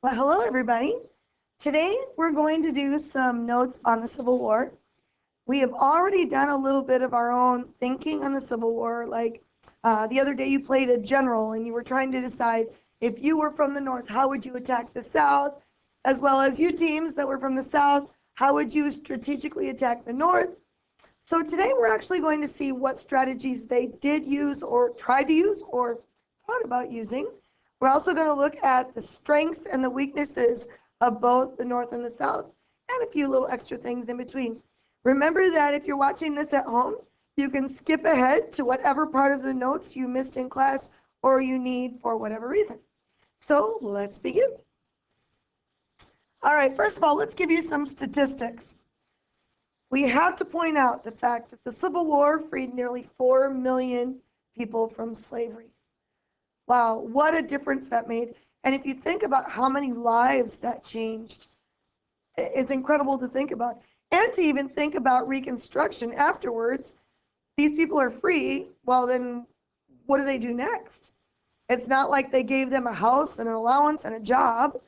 Well, hello, everybody. Today, we're going to do some notes on the Civil War. We have already done a little bit of our own thinking on the Civil War. Like the other day, you played a general and you were trying to decide if you were from the North, how would you attack the South? As well as you teams that were from the South, how would you strategically attack the North? So today, we're actually going to see what strategies they did use or tried to use or thought about using. We're also going to look at the strengths and the weaknesses of both the North and the South, and a few little extra things in between. Remember that if you're watching this at home, you can skip ahead to whatever part of the notes you missed in class or you need for whatever reason. So let's begin. All right, first of all, let's give you some statistics. We have to point out the fact that the Civil War freed nearly 4 million people from slavery. Wow, what a difference that made. And if you think about how many lives that changed, it's incredible to think about. And to even think about Reconstruction afterwards. These people are free. Well, then what do they do next? It's not like they gave them a house and an allowance and a job.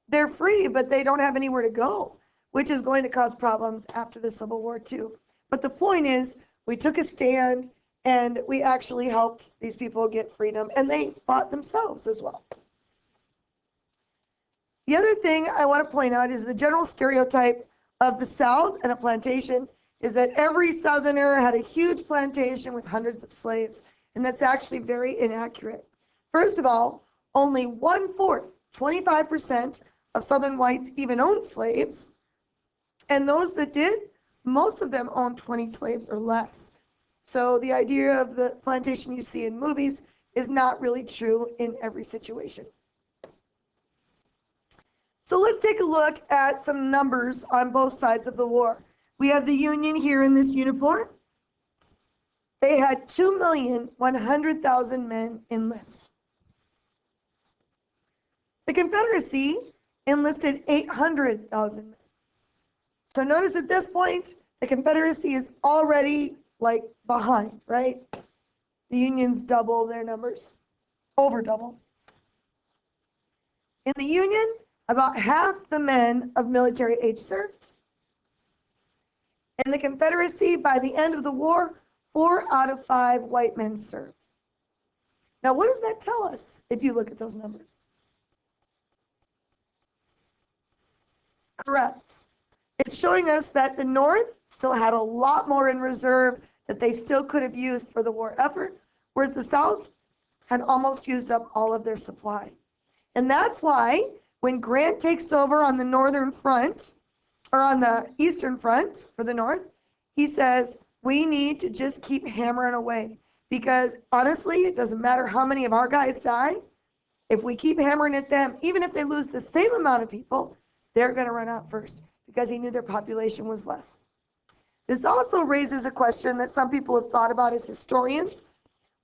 They're free, but they don't have anywhere to go, which is going to cause problems after the Civil War too. But the point is, we took a stand and we actually helped these people get freedom, and they fought themselves as well. The other thing I want to point out is the general stereotype of the South and a plantation is that every Southerner had a huge plantation with hundreds of slaves, and that's actually very inaccurate. First of all, only 1/4, 25% of Southern whites even owned slaves, and those that did, most of them owned 20 slaves or less. So the idea of the plantation you see in movies is not really true in every situation. So let's take a look at some numbers on both sides of the war. We have the Union here in this uniform. They had 2,100,000 men enlist. The Confederacy enlisted 800,000 men. So notice at this point, the Confederacy is already like behind, right? The Union's double their numbers, over double. In the Union, about half the men of military age served. In the Confederacy, by the end of the war, 4 out of 5 white men served. Now, what does that tell us if you look at those numbers? Correct. It's showing us that the North still had a lot more in reserve that they still could have used for the war effort, whereas the South had almost used up all of their supply. And that's why when Grant takes over on the northern front, or on the eastern front for the North, he says, we need to just keep hammering away. Because honestly, it doesn't matter how many of our guys die. If we keep hammering at them, even if they lose the same amount of people, they're going to run out first, because he knew their population was less. This also raises a question that some people have thought about as historians.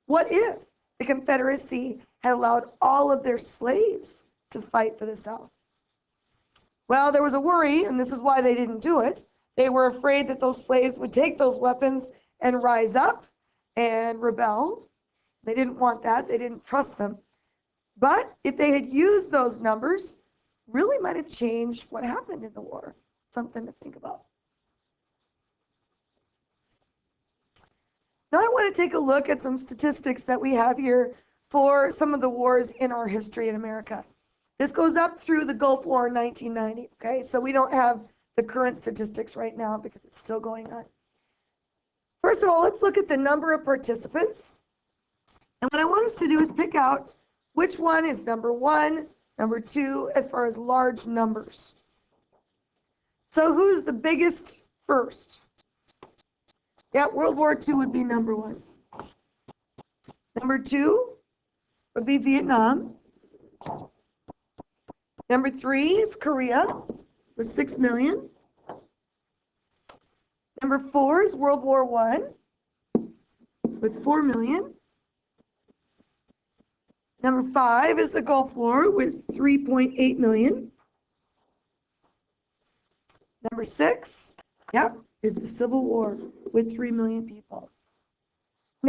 What if the Confederacy had allowed all of their slaves to fight for the South? Well, there was a worry, and this is why they didn't do it. They were afraid that those slaves would take those weapons and rise up and rebel. They didn't want that. They didn't trust them. But if they had used those numbers, really might have changed what happened in the war. Something to think about. Now I want to take a look at some statistics that we have here for some of the wars in our history in America. This goes up through the Gulf War in 1990, okay? So we don't have the current statistics right now because it's still going on. First of all, let's look at the number of participants. And what I want us to do is pick out which one is number 1, number 2, as far as large numbers. So who's the biggest first? Yeah, World War II would be number 1. Number 2 would be Vietnam. Number 3 is Korea with 6 million. Number 4 is World War I with 4 million. Number 5 is the Gulf War with 3.8 million. Number 6, is the Civil War with 3 million people.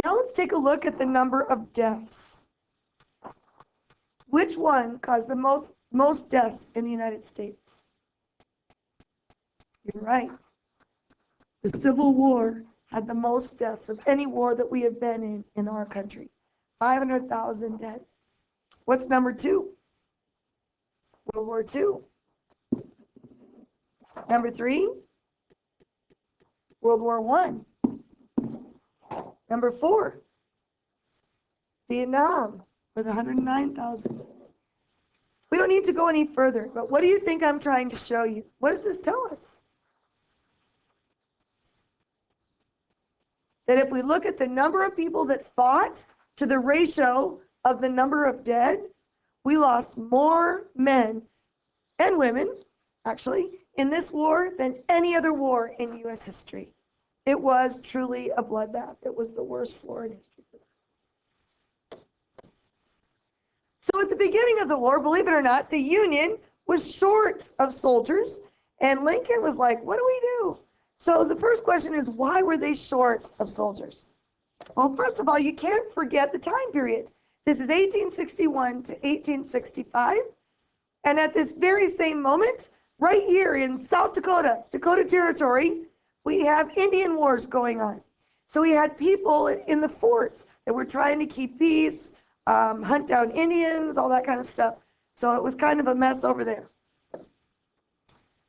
Now let's take a look at the number of deaths. Which one caused the most most deaths in the United States. You're right. The Civil War had the most deaths of any war that we have been in our country. 500,000 dead. What's number 2? World War II. Number 3, World War I. Number 4, Vietnam with 109,000. We don't need to go any further, but what do you think I'm trying to show you? What does this tell us? That if we look at the number of people that fought to the ratio of the number of dead, we lost more men and women, actually, in this war than any other war in U.S. history. It was truly a bloodbath. It was the worst war in history for that. So at the beginning of the war, believe it or not, the Union was short of soldiers, and Lincoln was like, what do we do? So the first question is, why were they short of soldiers? Well, first of all, you can't forget the time period. This is 1861 to 1865. And at this very same moment, right here in South Dakota, Dakota Territory, we have Indian wars going on. So we had people in the forts that were trying to keep peace, hunt down Indians, all that kind of stuff. So it was kind of a mess over there.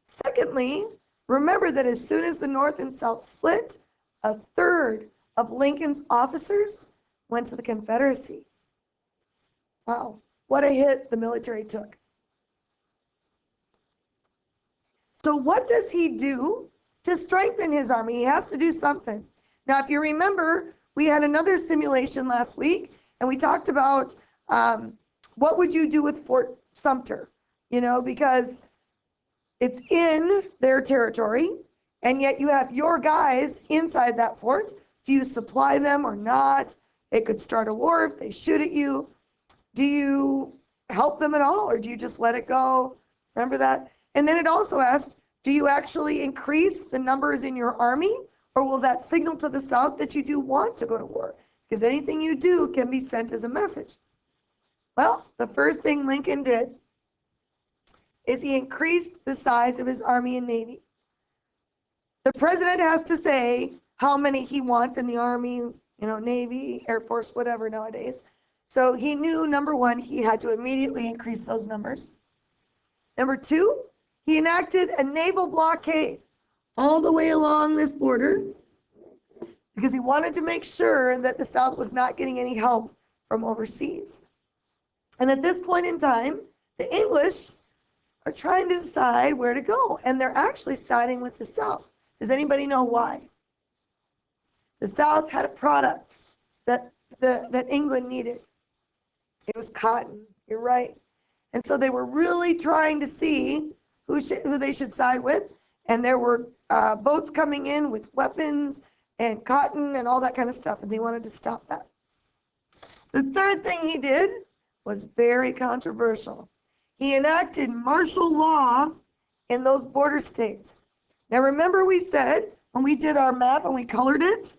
Secondly, remember that as soon as the North and South split, a third of Lincoln's officers went to the Confederacy. Wow, what a hit the military took. So what does he do to strengthen his army? He has to do something. Now, if you remember, we had another simulation last week, and we talked about what would you do with Fort Sumter, because it's in their territory, and yet you have your guys inside that fort. Do you supply them or not? It could start a war if they shoot at you. Do you help them at all, or do you just let it go? Remember that? And then it also asked, do you actually increase the numbers in your army, or will that signal to the South that you do want to go to war? Because anything you do can be sent as a message. Well, the first thing Lincoln did is he increased the size of his Army and Navy. The president has to say how many he wants in the Army, Navy, Air Force, whatever nowadays. So he knew, number one, he had to immediately increase those numbers. Number 2, he enacted a naval blockade all the way along this border because he wanted to make sure that the South was not getting any help from overseas. And at this point in time, the English are trying to decide where to go, and they're actually siding with the South. Does anybody know why? The South had a product that England needed. It was cotton. You're right. And so they were really trying to see who they should side with, and there were boats coming in with weapons and cotton and all that kind of stuff, and they wanted to stop that. The third thing he did was very controversial. He enacted martial law in those border states. Now remember, we said when we did our map and we colored it,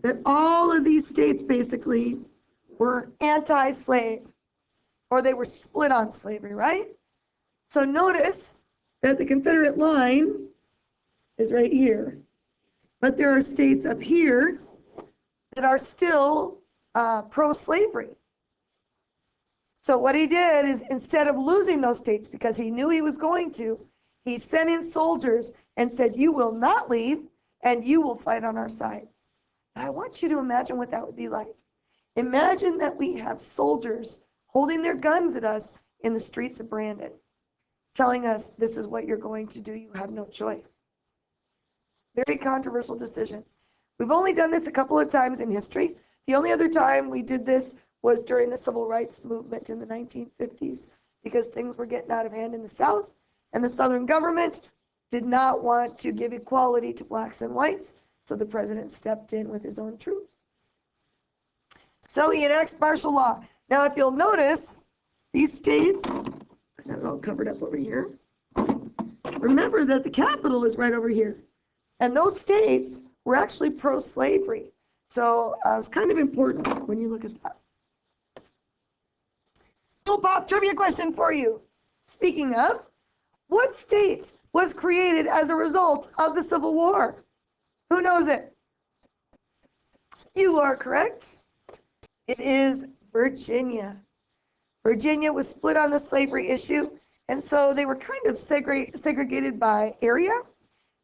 that all of these states basically were anti-slave, or they were split on slavery, right? So notice that the Confederate line is right here, but there are states up here that are still pro-slavery. So what he did is, instead of losing those states, because he knew he was going to, he sent in soldiers and said, you will not leave, and you will fight on our side. I want you to imagine what that would be like. Imagine that we have soldiers holding their guns at us in the streets of Brandon, telling us this is what you're going to do. You have no choice. Very controversial decision. We've only done this a couple of times in history. The only other time we did this was during the Civil Rights Movement in the 1950s, because things were getting out of hand in the South, and the Southern government did not want to give equality to blacks and whites, so the president stepped in with his own troops. So he enacts martial law. Now, if you'll notice, these states, I got it all covered up over here. Remember that the capital is right over here. And those states were actually pro-slavery. So it's kind of important when you look at that. little pop trivia question for you. Speaking of, what state was created as a result of the Civil War? Who knows it? You are correct. It is Virginia. Virginia was split on the slavery issue, and so they were kind of segregated by area.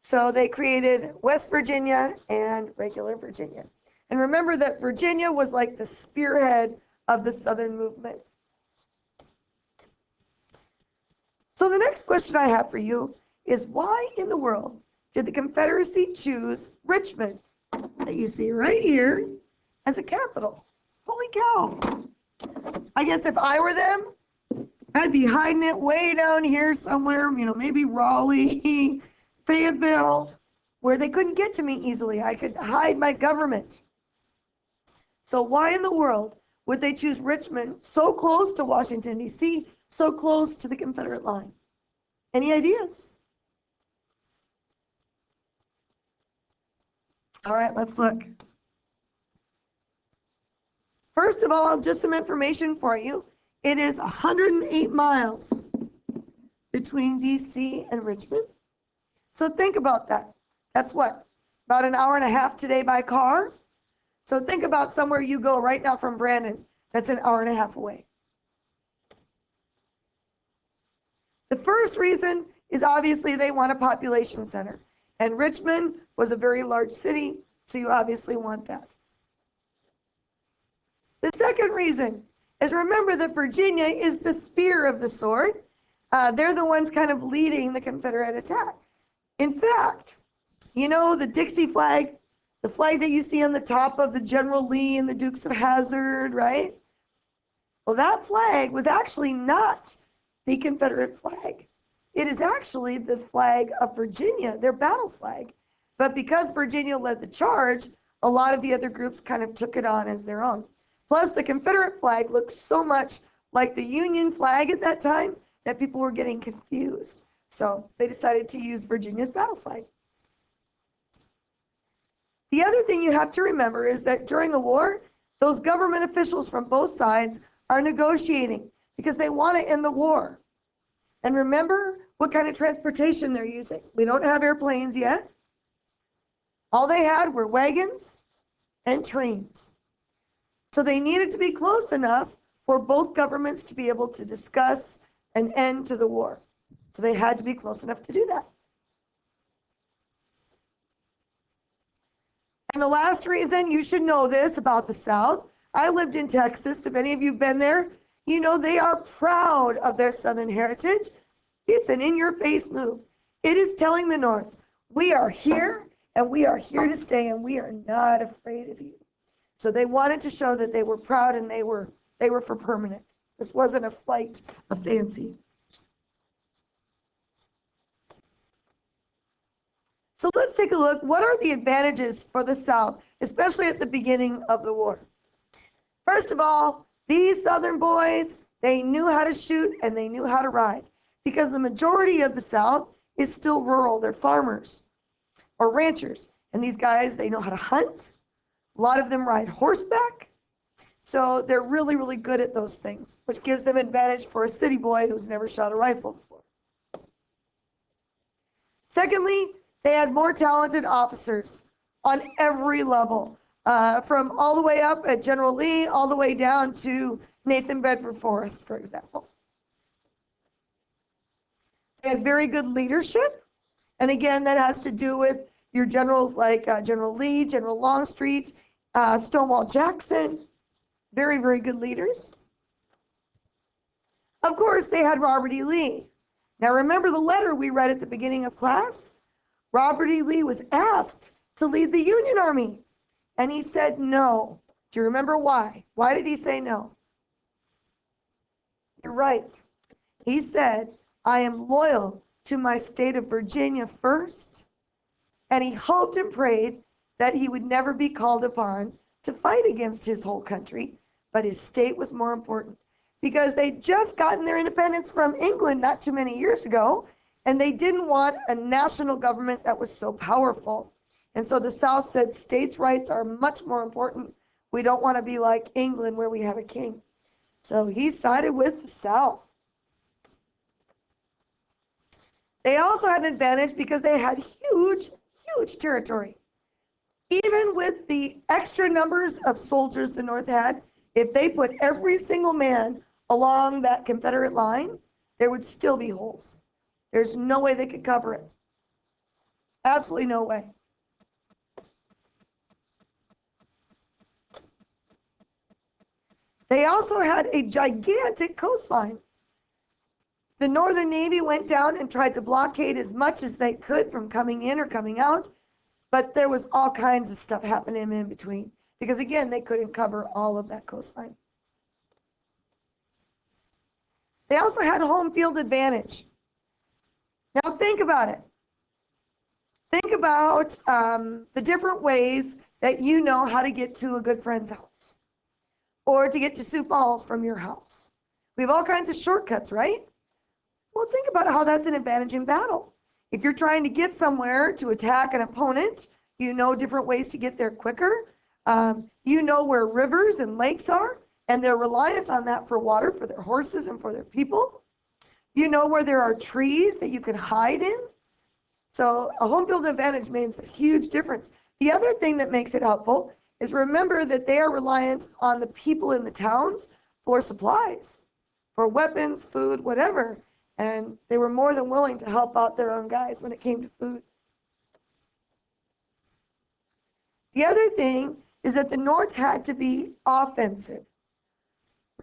So they created West Virginia and regular Virginia. And remember that Virginia was like the spearhead of the Southern movement. So the next question I have for you is, why in the world did the Confederacy choose Richmond, that you see right here, as a capital? Holy cow. I guess if I were them, I'd be hiding it way down here somewhere, maybe Raleigh, Fayetteville, where they couldn't get to me easily. I could hide my government. So why in the world would they choose Richmond, so close to Washington, D.C., so close to the Confederate line? Any ideas? All right, let's look. First of all, just some information for you. It is 108 miles between D.C. and Richmond. So think about that. That's what? About an hour and a half today by car? So think about somewhere you go right now from Brandon. That's an hour and a half away. The first reason is obviously they want a population center. And Richmond was a very large city, so you obviously want that. The second reason is, remember that Virginia is the spear of the sword. They're the ones kind of leading the Confederate attack. In fact, the Dixie flag, the flag that you see on the top of the General Lee and the Dukes of Hazzard, right? Well, that flag was actually not the Confederate flag. It is actually the flag of Virginia, their battle flag. But because Virginia led the charge, a lot of the other groups kind of took it on as their own. Plus, the Confederate flag looked so much like the Union flag at that time that people were getting confused. So they decided to use Virginia's battle flag. The other thing you have to remember is that during a war, those government officials from both sides are negotiating because they want to end the war. And remember what kind of transportation they're using. We don't have airplanes yet. All they had were wagons and trains. So they needed to be close enough for both governments to be able to discuss an end to the war. So they had to be close enough to do that. And the last reason you should know this about the South, I lived in Texas. If any of you have been there, they are proud of their Southern heritage. It's an in-your-face move. It is telling the North, we are here and we are here to stay and we are not afraid of you. So they wanted to show that they were proud and they were for permanent. This wasn't a flight of fancy. So let's take a look. What are the advantages for the South, especially at the beginning of the war? First of all, these Southern boys, they knew how to shoot and they knew how to ride, because the majority of the South is still rural. They're farmers or ranchers. And these guys, they know how to hunt. A lot of them ride horseback. So they're really, really good at those things, which gives them advantage for a city boy who's never shot a rifle before. Secondly, they had more talented officers on every level, from all the way up at General Lee, all the way down to Nathan Bedford Forrest, for example. They had very good leadership. And again, that has to do with your generals like General Lee, General Longstreet, Stonewall Jackson. Very, very good leaders. Of course, they had Robert E. Lee. Now, remember the letter we read at the beginning of class? Robert E. Lee was asked to lead the Union Army, and he said no. Do you remember why? Why did he say no? You're right. He said, I am loyal to my state of Virginia first, and he hoped and prayed that he would never be called upon to fight against his whole country, but his state was more important, because they'd just gotten their independence from England not too many years ago, and they didn't want a national government that was so powerful. And so the South said states' rights are much more important. We don't want to be like England where we have a king. So he sided with the South. They also had an advantage because they had huge, huge territory. Even with the extra numbers of soldiers the North had, if they put every single man along that Confederate line, there would still be holes. There's no way they could cover it. Absolutely no way. They also had a gigantic coastline. The Northern Navy went down and tried to blockade as much as they could from coming in or coming out, but there was all kinds of stuff happening in between because, again, they couldn't cover all of that coastline. They also had home field advantage. Now think about it. Think about the different ways that you know how to get to a good friend's house or to get to Sioux Falls from your house. We have all kinds of shortcuts, right? Well, think about how that's an advantage in battle. If you're trying to get somewhere to attack an opponent, you know different ways to get there quicker. You know where rivers and lakes are, and they're reliant on that for water for their horses and for their people. You know where there are trees that you can hide in. So a home field advantage means a huge difference. The other thing that makes it helpful is remember that they are reliant on the people in the towns for supplies, for weapons, food, whatever. And they were more than willing to help out their own guys when it came to food. The other thing is that the North had to be offensive.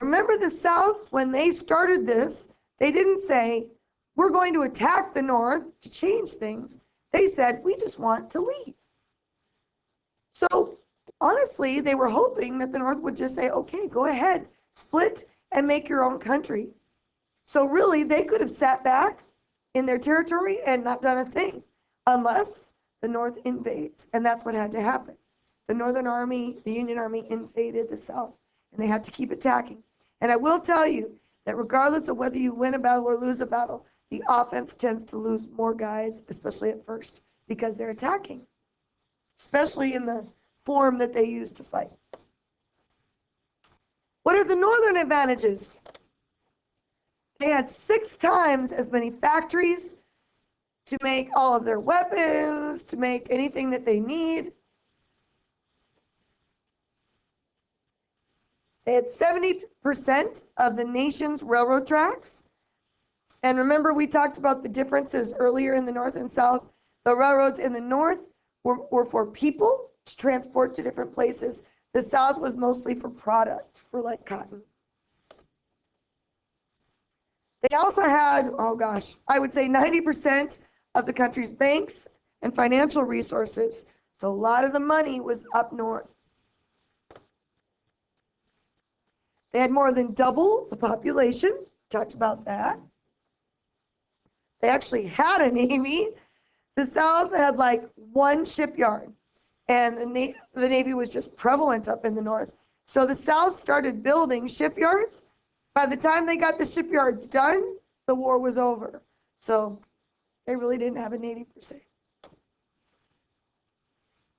Remember the South, when they started this, they didn't say, we're going to attack the North to change things. They said, we just want to leave. So honestly, they were hoping that the North would just say, okay, go ahead, split and make your own country. So really, they could have sat back in their territory and not done a thing unless the North invades. And that's what had to happen. The Northern Army, the Union Army invaded the South, and they had to keep attacking. And I will tell you that regardless of whether you win a battle or lose a battle, the offense tends to lose more guys, especially at first, because they're attacking, especially in the form that they use to fight. What are the Northern advantages? They had 6 times as many factories to make all of their weapons, to make anything that they need. They had 70% of the nation's railroad tracks. And remember, we talked about the differences earlier in the North and South. The railroads in the North were for people to transport to different places. The South was mostly for product, for like cotton. They also had, oh gosh, I would say 90% of the country's banks and financial resources. So a lot of the money was up north. They had more than double the population. Talked about that. They actually had a navy. The South had like 1 shipyard, and the Navy was just prevalent up in the North. So the South started building shipyards. By the time they got the shipyards done, the war was over. So they really didn't have a Navy per se.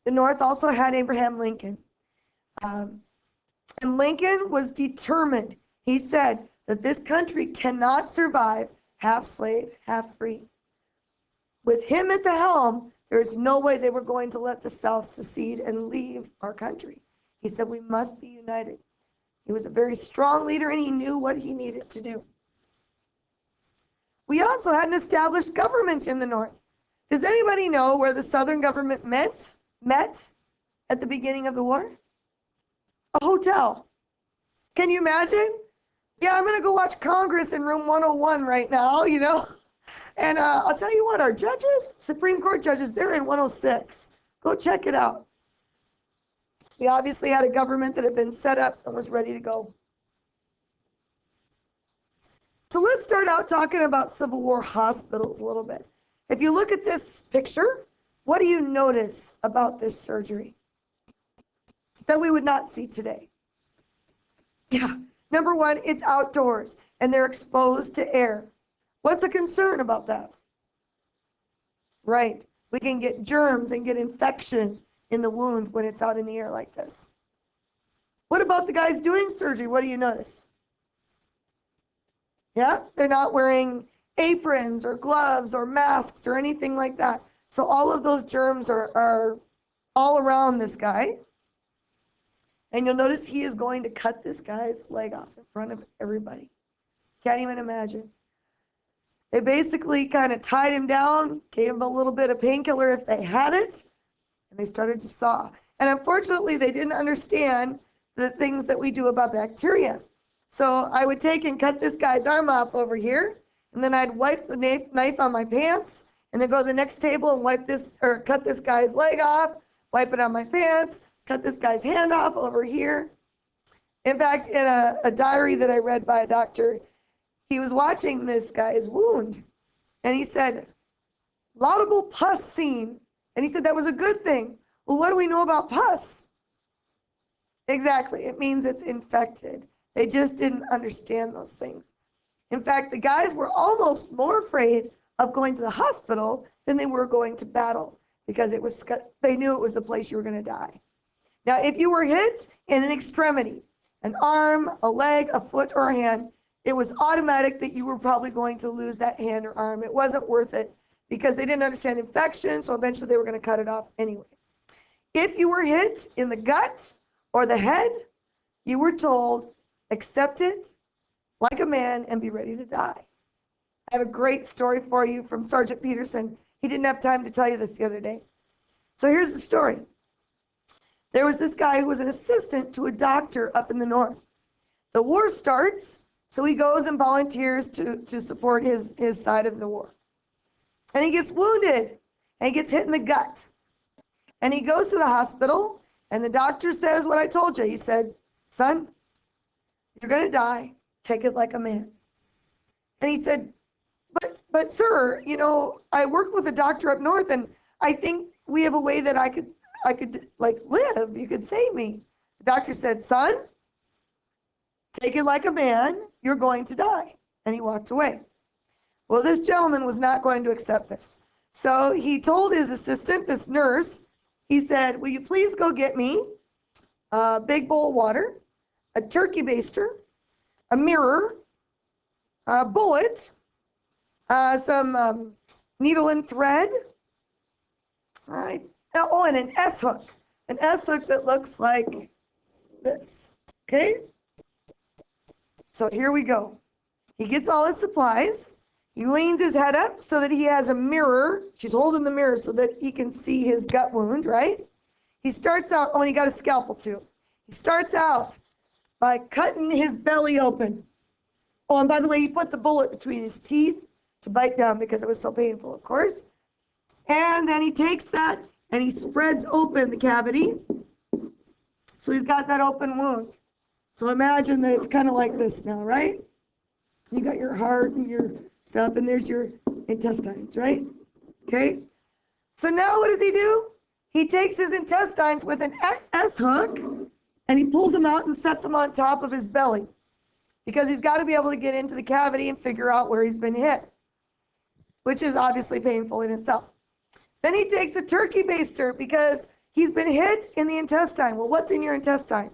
The North also had Abraham Lincoln. And Lincoln was determined. He said that this country cannot survive half slave, half free. With him at the helm, there's no way they were going to let the South secede and leave our country. He said we must be united. He was a very strong leader, and he knew what he needed to do. We also had an established government in the North. Does anybody know where the Southern government met at the beginning of the war? A hotel. Can you imagine? Yeah, I'm going to go watch Congress in room 101 right now, you know. And I'll tell you what, our judges, Supreme Court judges, they're in 106. Go check it out. We obviously had a government that had been set up and was ready to go. So let's start out talking about Civil War hospitals a little bit. If you look at this picture, what do you notice about this surgery that we would not see today? Yeah, number one, it's outdoors and they're exposed to air. What's a concern about that? Right, we can get germs and get infection in the wound when it's out in the air like this. What about the guys doing surgery? What do you notice? Yeah, they're not wearing aprons or gloves or masks or anything like that. So all of those germs are all around this guy. And you'll notice he is going to cut this guy's leg off in front of everybody. Can't even imagine. They basically kind of tied him down, gave him a little bit of painkiller if they had it, and they started to saw. And unfortunately, they didn't understand the things that we do about bacteria. So I would take and cut this guy's arm off over here, and then I'd wipe the knife on my pants, and then go to the next table and wipe this, or cut this guy's leg off, wipe it on my pants, cut this guy's hand off over here. In fact, in a diary that I read by a doctor, he was watching this guy's wound, and he said, laudable pus seen. And he said that was a good thing. Well, what do we know about pus? Exactly, it means it's infected. They just didn't understand those things. In fact, the guys were almost more afraid of going to the hospital than they were going to battle, because they knew it was the place you were going to die. Now, if you were hit in an extremity, an arm, a leg, a foot, or a hand, it was automatic that you were probably going to lose that hand or arm. It wasn't worth it because they didn't understand infection, so eventually they were going to cut it off anyway. If you were hit in the gut or the head, you were told, accept it like a man and be ready to die. I have a great story for you from Sergeant Peterson. He didn't have time to tell you this the other day. So here's the story. There was this guy who was an assistant to a doctor up in the north. The war starts, so he goes and volunteers to support his side of the war. And he gets wounded, and he gets hit in the gut. And he goes to the hospital, and the doctor says what I told you. He said, son, you're going to die. Take it like a man. And he said, but sir, you know, I worked with a doctor up north, and I think we have a way that I could like live. You could save me. The doctor said, son, take it like a man. You're going to die. And he walked away. Well, this gentleman was not going to accept this. So he told his assistant, this nurse, he said, will you please go get me a big bowl of water, a turkey baster, a mirror, a bullet, some needle and thread, right? Oh, and an S-hook. An S-hook that looks like this, okay? So here we go. He gets all his supplies. He leans his head up so that he has a mirror. She's holding the mirror so that he can see his gut wound, right? He starts out, oh, and he got a scalpel too. He starts out by cutting his belly open. Oh, and by the way, he put the bullet between his teeth to bite down because it was so painful, of course. And then he takes that and he spreads open the cavity. So he's got that open wound. So imagine that it's kind of like this now, right? You got your heart and your stuff, and there's your intestines, right? Okay. So now what does he do? He takes his intestines with an S-hook, and he pulls them out and sets them on top of his belly, because he's got to be able to get into the cavity and figure out where he's been hit, which is obviously painful in itself. Then he takes a turkey baster because he's been hit in the intestine. Well, what's in your intestine?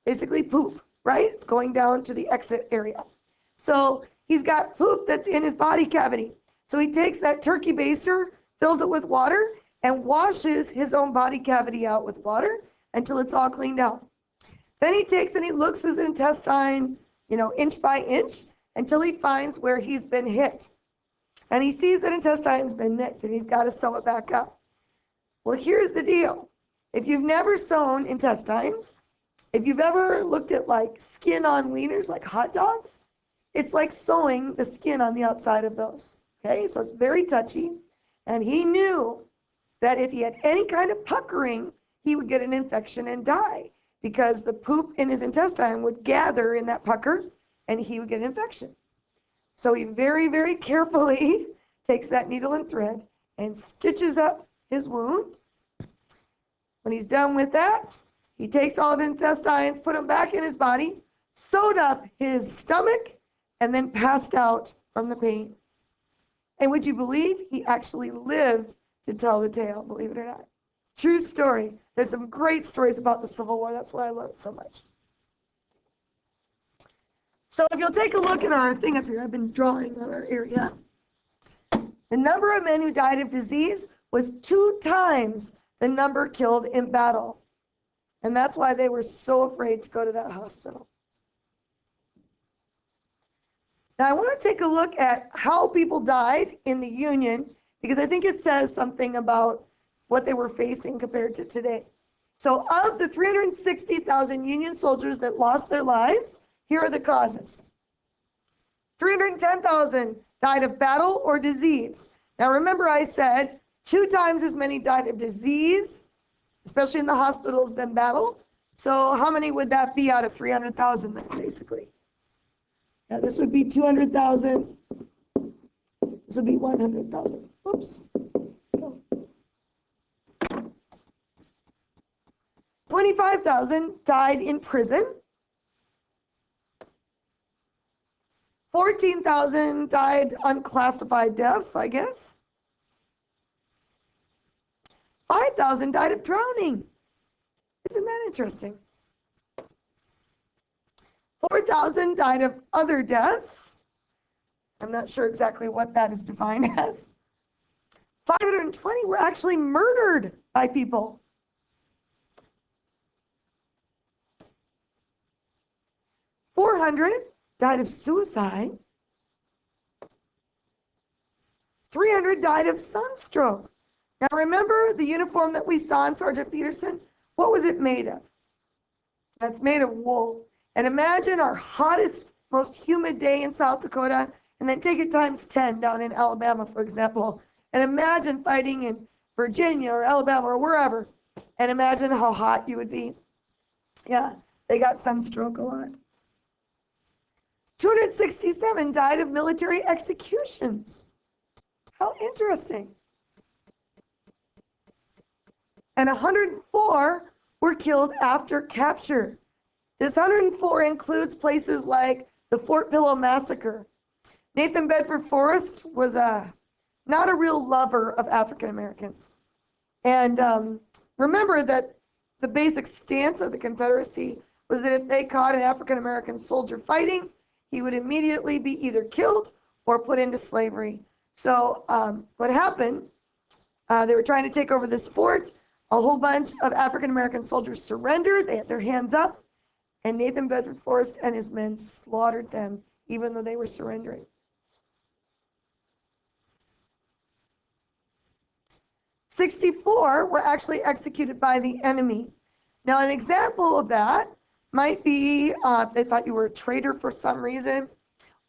Basically poop, right? It's going down to the exit area. So he's got poop that's in his body cavity. So he takes that turkey baster, fills it with water, and washes his own body cavity out with water until it's all cleaned out. Then he takes and he looks his intestine, inch by inch until he finds where he's been hit. And he sees that intestine's been nicked and he's got to sew it back up. Well, here's the deal. If you've never sewn intestines, if you've ever looked at like skin on wieners, like hot dogs, it's like sewing the skin on the outside of those. Okay, so it's very touchy. And he knew that if he had any kind of puckering, he would get an infection and die, because the poop in his intestine would gather in that pucker and he would get an infection. So he very, very carefully takes that needle and thread and stitches up his wound. When he's done with that, he takes all of his intestines, put them back in his body, sewed up his stomach, and then passed out from the pain. And would you believe he actually lived to tell the tale, believe it or not? True story. There's some great stories about the Civil War. That's why I love it so much. So if you'll take a look at our thing up here, I've been drawing on our area. The number of men who died of disease was 2 times the number killed in battle. And that's why they were so afraid to go to that hospital. Now I want to take a look at how people died in the Union, because I think it says something about what they were facing compared to today. So of the 360,000 Union soldiers that lost their lives, here are the causes. 310,000 died of battle or disease. Now remember I said 2 times as many died of disease, especially in the hospitals, than battle. So how many would that be out of 300,000 then, basically? Yeah, this would be 200,000. This would be 100,000. Oops. 25,000 died in prison. 14,000 died unclassified deaths, I guess. 5,000 died of drowning. Isn't that interesting? 4,000 died of other deaths. I'm not sure exactly what that is defined as. 520 were actually murdered by people. 400 died of suicide. 300 died of sunstroke. Now remember the uniform that we saw in Sergeant Peterson? What was it made of? That's made of wool. And imagine our hottest, most humid day in South Dakota, and then take it times 10 down in Alabama, for example. And imagine fighting in Virginia or Alabama or wherever. And imagine how hot you would be. Yeah, they got sunstroke a lot. 267 died of military executions. How interesting. And 104 were killed after capture. This 104 includes places like the Fort Pillow Massacre. Nathan Bedford Forrest was not a real lover of African Americans. And remember that the basic stance of the Confederacy was that if they caught an African American soldier fighting, he would immediately be either killed or put into slavery. So what happened, they were trying to take over this fort. A whole bunch of African American soldiers surrendered. They had their hands up. And Nathan Bedford Forrest and his men slaughtered them, even though they were surrendering. 64 were actually executed by the enemy. Now, an example of that might be if they thought you were a traitor for some reason,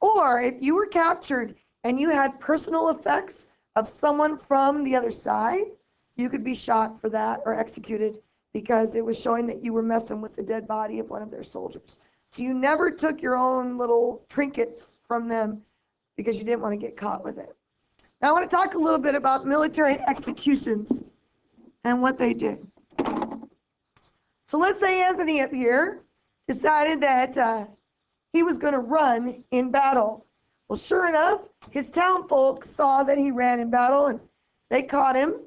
or if you were captured and you had personal effects of someone from the other side, you could be shot for that or executed because it was showing that you were messing with the dead body of one of their soldiers. So you never took your own little trinkets from them because you didn't want to get caught with it. Now I want to talk a little bit about military executions and what they did. So let's say Anthony up here decided that he was going to run in battle. Well, sure enough, his town folks saw that he ran in battle and they caught him.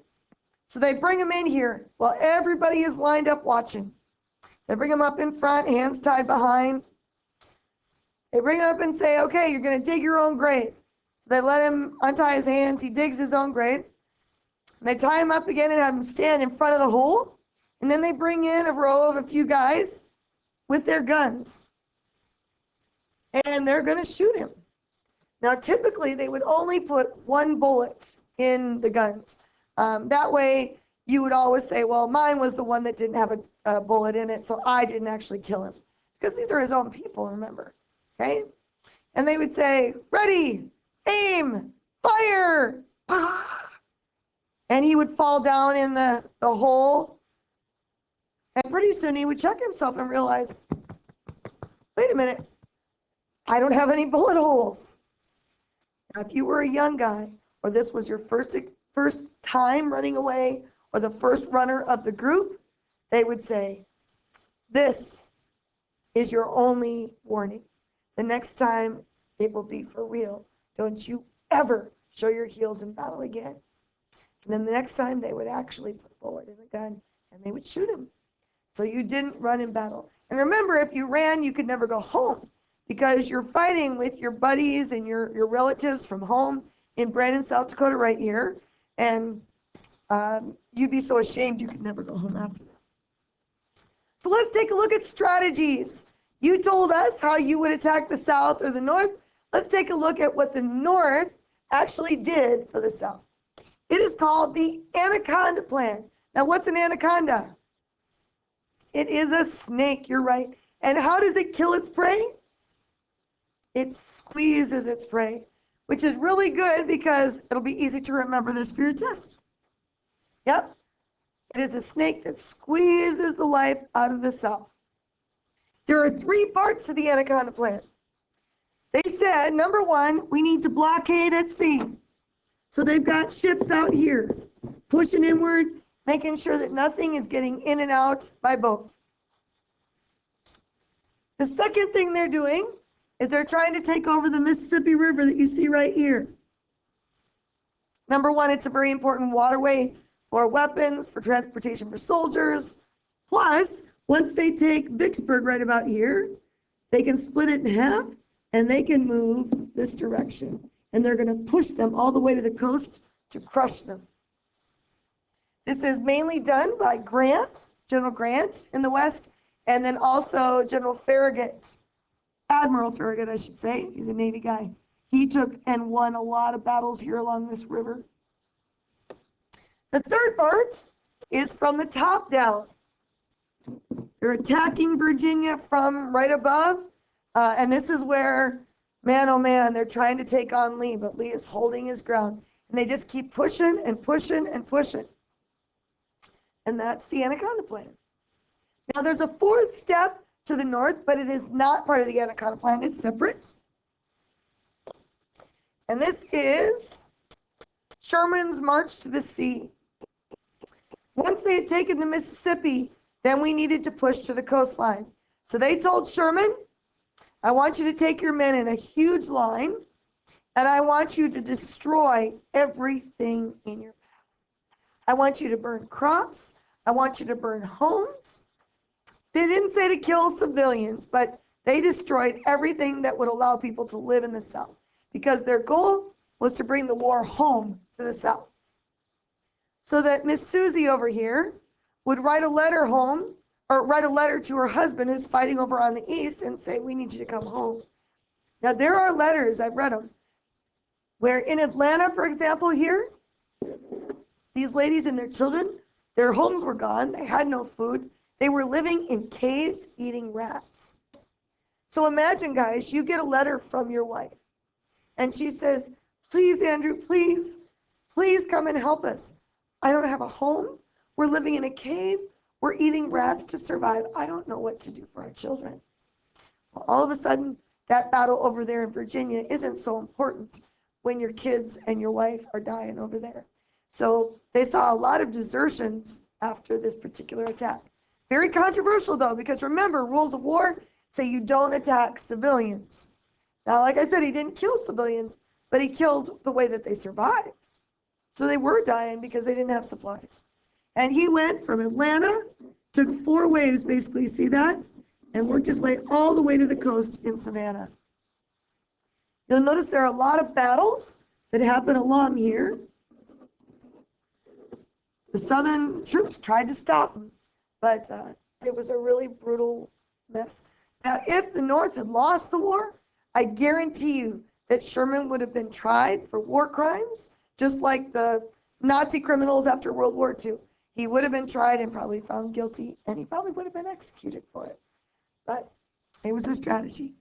So they bring him in here while everybody is lined up watching. They bring him up in front, hands tied behind. They bring him up and say, okay, you're going to dig your own grave. So they let him untie his hands. He digs his own grave. And they tie him up again and have him stand in front of the hole. And then they bring in a row of a few guys with their guns. And they're going to shoot him. Now, typically, they would only put 1 bullet in the guns. That way, you would always say, well, mine was the one that didn't have a bullet in it, so I didn't actually kill him. Because these are his own people, remember. Okay? And they would say, ready, aim, fire. And he would fall down in the hole. And pretty soon he would check himself and realize, wait a minute, I don't have any bullet holes. Now, if you were a young guy, or this was your first time running away, or the first runner of the group, they would say, this is your only warning. The next time it will be for real. Don't you ever show your heels in battle again. And then the next time they would actually put a bullet in the gun and they would shoot him. So you didn't run in battle. And remember, if you ran, you could never go home because you're fighting with your buddies and your relatives from home in Brandon, South Dakota right here, and you'd be so ashamed you could never go home after that. So let's take a look at strategies. You told us how you would attack the South or the North. Let's take a look at what the North actually did for the South. It is called the Anaconda Plan. Now, what's an anaconda? It is a snake, you're right. And how does it kill its prey? It squeezes its prey, which is really good because it'll be easy to remember this for your test. Yep, it is a snake that squeezes the life out of the South. There are 3 parts to the Anaconda Plan. They said, number 1, we need to blockade at sea. So they've got ships out here, pushing inward, making sure that nothing is getting in and out by boat. The second thing they're doing is they're trying to take over the Mississippi River that you see right here. Number 1, it's a very important waterway for weapons, for transportation for soldiers. Plus, once they take Vicksburg right about here, they can split it in half and they can move this direction. And they're going to push them all the way to the coast to crush them. This is mainly done by Grant, General Grant in the West, and then also General Farragut, Admiral Farragut, I should say. He's a Navy guy. He took and won a lot of battles here along this river. The third part is from the top down. They're attacking Virginia from right above, and this is where, man, oh man, they're trying to take on Lee, but Lee is holding his ground, and they just keep pushing and pushing and pushing. And that's the Anaconda Plan. Now, there's a 4th step to the north, but it is not part of the Anaconda Plan. It's separate. And this is Sherman's March to the sea. Once they had taken the Mississippi, then we needed to push to the coastline. So they told Sherman, I want you to take your men in a huge line, and I want you to destroy everything in your path. I want you to burn crops. I want you to burn homes. They didn't say to kill civilians, but they destroyed everything that would allow people to live in the South, because their goal was to bring the war home to the South. So that Miss Susie over here would write a letter home, or write a letter to her husband who's fighting over on the east and say, we need you to come home. Now, there are letters, I've read them, where in Atlanta, for example, here, these ladies and their children, their homes were gone. They had no food. They were living in caves eating rats. So imagine, guys, you get a letter from your wife, and she says, please, Andrew, please, please come and help us. I don't have a home. We're living in a cave. We're eating rats to survive. I don't know what to do for our children. Well, all of a sudden, that battle over there in Virginia isn't so important when your kids and your wife are dying over there. So they saw a lot of desertions after this particular attack. Very controversial, though, because remember, rules of war say you don't attack civilians. Now, like I said, he didn't kill civilians, but he killed the way that they survived. So they were dying because they didn't have supplies. And he went from Atlanta, took 4 waves, basically, see that? And worked his way all the way to the coast in Savannah. You'll notice there are a lot of battles that happen along here. The Southern troops tried to stop him, but it was a really brutal mess. Now, if the North had lost the war, I guarantee you that Sherman would have been tried for war crimes, just like the Nazi criminals after World War II. He would have been tried and probably found guilty, and he probably would have been executed for it. But it was a strategy.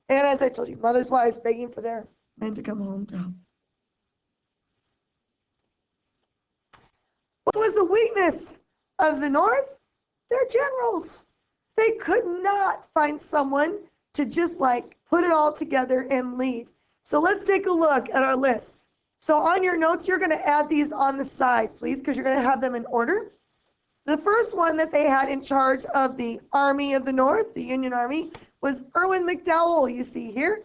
And as I told you, mothers' wives begging for their men to come home to help. What was the weakness of the North? Their generals. They could not find someone to just like put it all together and lead. So let's take a look at our list. So on your notes, you're going to add these on the side, please, because you're going to have them in order. The first one that they had in charge of the Army of the North, the Union Army, was Irwin McDowell, you see here.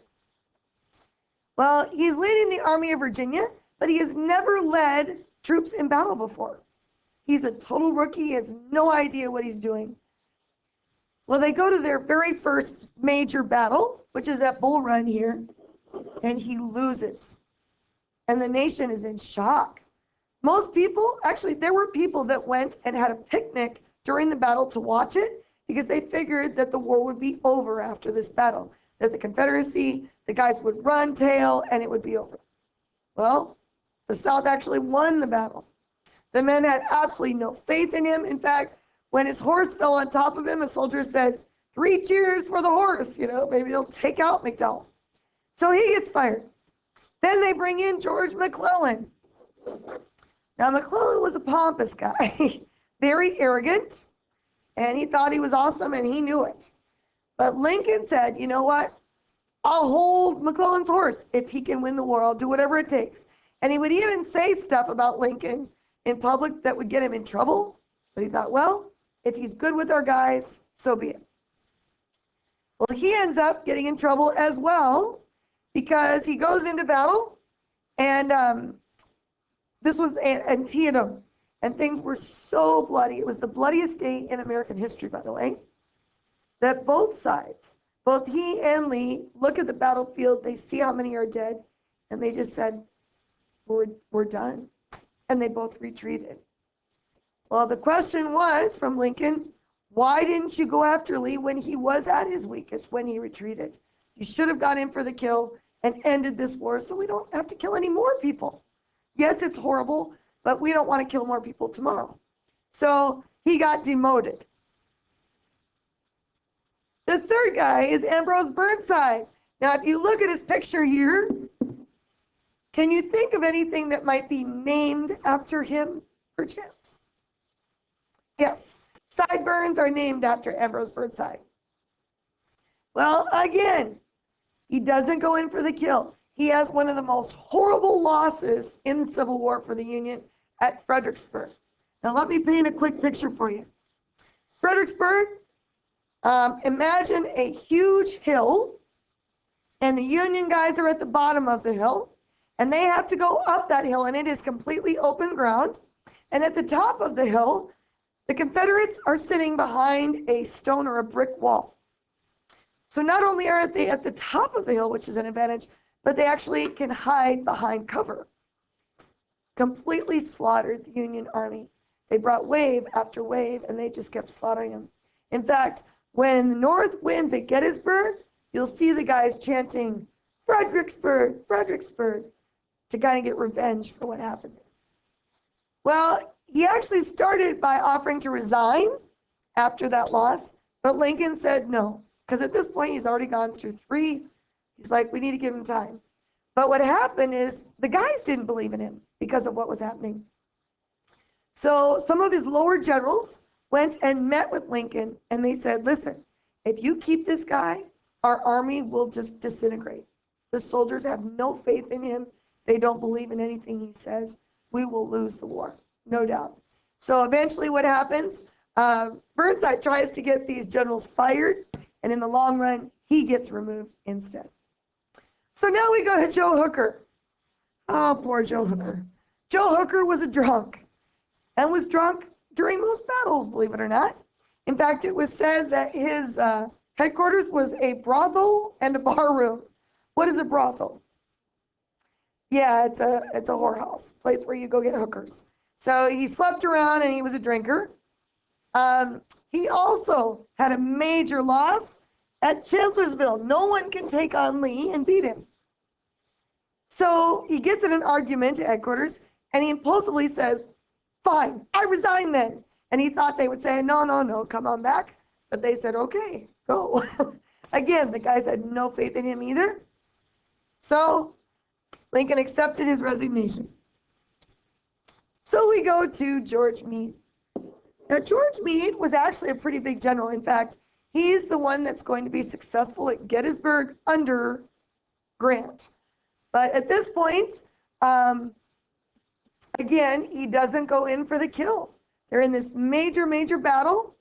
Well, he's leading the Army of Virginia, but he has never led troops in battle before. He's a total rookie. He has no idea what he's doing. Well, they go to their very first major battle, which is at Bull Run here, and he loses. And the nation is in shock. Most people, actually, there were people that went and had a picnic during the battle to watch it because they figured that the war would be over after this battle, that the Confederacy, the guys would run tail, and it would be over. Well, the South actually won the battle. The men had absolutely no faith in him. In fact, when his horse fell on top of him, a soldier said, 3 cheers for the horse, maybe they'll take out McDowell. So he gets fired. Then they bring in George McClellan. Now, McClellan was a pompous guy, very arrogant, and he thought he was awesome, and he knew it. But Lincoln said, you know what? I'll hold McClellan's horse. If he can win the war, I'll do whatever it takes. And he would even say stuff about Lincoln in public that would get him in trouble. But he thought, well, if he's good with our guys, so be it. Well, he ends up getting in trouble as well because he goes into battle, and this was Antietam, and things were so bloody. It was the bloodiest day in American history, by the way, that both sides, both he and Lee, look at the battlefield, they see how many are dead, and they just said, we're done. And they both retreated. Well, the question was from Lincoln, why didn't you go after Lee when he was at his weakest, when he retreated? You should have gone in for the kill and ended this war so we don't have to kill any more people. Yes, it's horrible, but we don't want to kill more people tomorrow. So he got demoted. The third guy is Ambrose Burnside. Now, if you look at his picture here, can you think of anything that might be named after him, perchance? Yes, sideburns are named after Ambrose Burnside. Well, again, he doesn't go in for the kill. He has one of the most horrible losses in the Civil War for the Union at Fredericksburg. Now, let me paint a quick picture for you. Fredericksburg, imagine a huge hill, and the Union guys are at the bottom of the hill, and they have to go up that hill, and it is completely open ground. And at the top of the hill, the Confederates are sitting behind a stone or a brick wall. So not only are they at the top of the hill, which is an advantage, but they actually can hide behind cover. Completely slaughtered the Union Army. They brought wave after wave, and they just kept slaughtering them. In fact, when the North wins at Gettysburg, you'll see the guys chanting, Fredericksburg, Fredericksburg, to kind of get revenge for what happened there. Well, he actually started by offering to resign after that loss, but Lincoln said no, because at this point he's already gone through 3. He's like, we need to give him time. But what happened is the guys didn't believe in him because of what was happening. So some of his lower generals went and met with Lincoln, and they said, listen, if you keep this guy, our army will just disintegrate. The soldiers have no faith in him. They don't believe in anything he says. We will lose the war, no doubt. So eventually what happens, Burnside tries to get these generals fired, and in the long run, he gets removed instead. So now we go to Joe Hooker. Oh, poor Joe Hooker. Joe Hooker was a drunk, and was drunk during most battles, believe it or not. In fact, it was said that his headquarters was a brothel and a bar room. What is a brothel? Yeah, it's a whorehouse, place where you go get hookers. So he slept around and he was a drinker. He also had a major loss at Chancellorsville. No one can take on Lee and beat him. So he gets in an argument at headquarters, and he impulsively says, fine, I resign then. And he thought they would say, no, come on back. But they said, okay, go. Again, the guys had no faith in him either. So Lincoln accepted his resignation. So we go to George Meade. Now, George Meade was actually a pretty big general. In fact, he's the one that's going to be successful at Gettysburg under Grant. But at this point, again, he doesn't go in for the kill. They're in this major, major battle.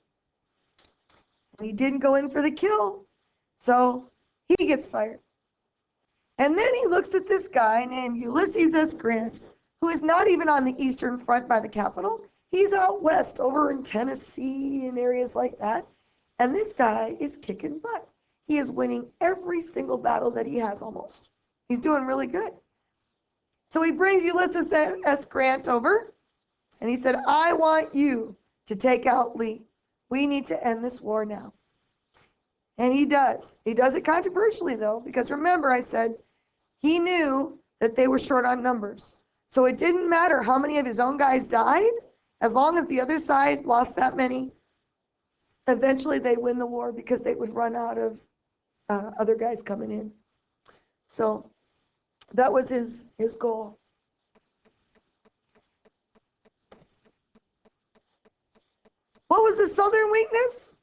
He didn't go in for the kill, so he gets fired. And then he looks at this guy named Ulysses S. Grant, who is not even on the Eastern Front by the Capitol. He's out west, over in Tennessee and areas like that. And this guy is kicking butt. He is winning every single battle that he has almost. He's doing really good. So he brings Ulysses S. Grant over, and he said, I want you to take out Lee. We need to end this war now. And he does. He does it controversially, though, because remember I said he knew that they were short on numbers. So it didn't matter how many of his own guys died, as long as the other side lost that many, eventually they'd win the war because they would run out of other guys coming in. So that was his goal. What was the Southern weakness?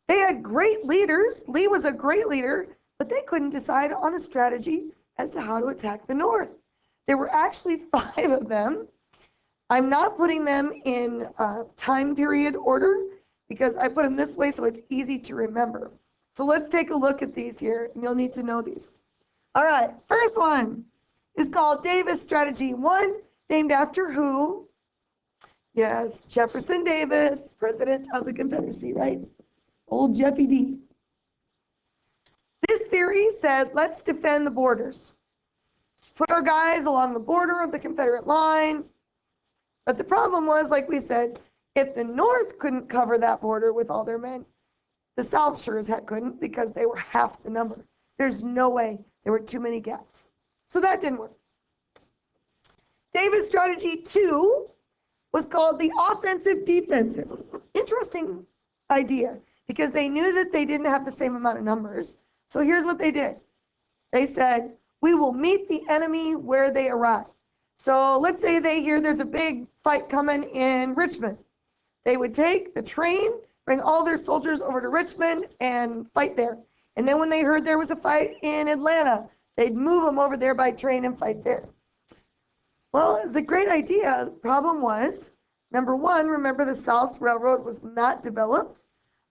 They had great leaders. Lee was a great leader, but they couldn't decide on a strategy as to how to attack the North. There were actually 5 of them. I'm not putting them in time period order because I put them this way so it's easy to remember. So let's take a look at these here, and you'll need to know these. All right, first one is called Davis Strategy 1, named after who? Yes, Jefferson Davis, President of the Confederacy, right? Old Jeffy D. This theory said, let's defend the borders. Just put our guys along the border of the Confederate line. But the problem was, like we said, if the North couldn't cover that border with all their men, the South sure as heck couldn't because they were half the number. There's no way. There were too many gaps. So that didn't work. Davis Strategy 2 was called the offensive defensive. Interesting idea because they knew that they didn't have the same amount of numbers. So here's what they did. They said, we will meet the enemy where they arrive. So let's say they hear there's a big fight coming in Richmond. They would take the train, bring all their soldiers over to Richmond and fight there. And then when they heard there was a fight in Atlanta, they'd move them over there by train and fight there. Well, it's a great idea. The problem was, number one, remember the South Railroad was not developed.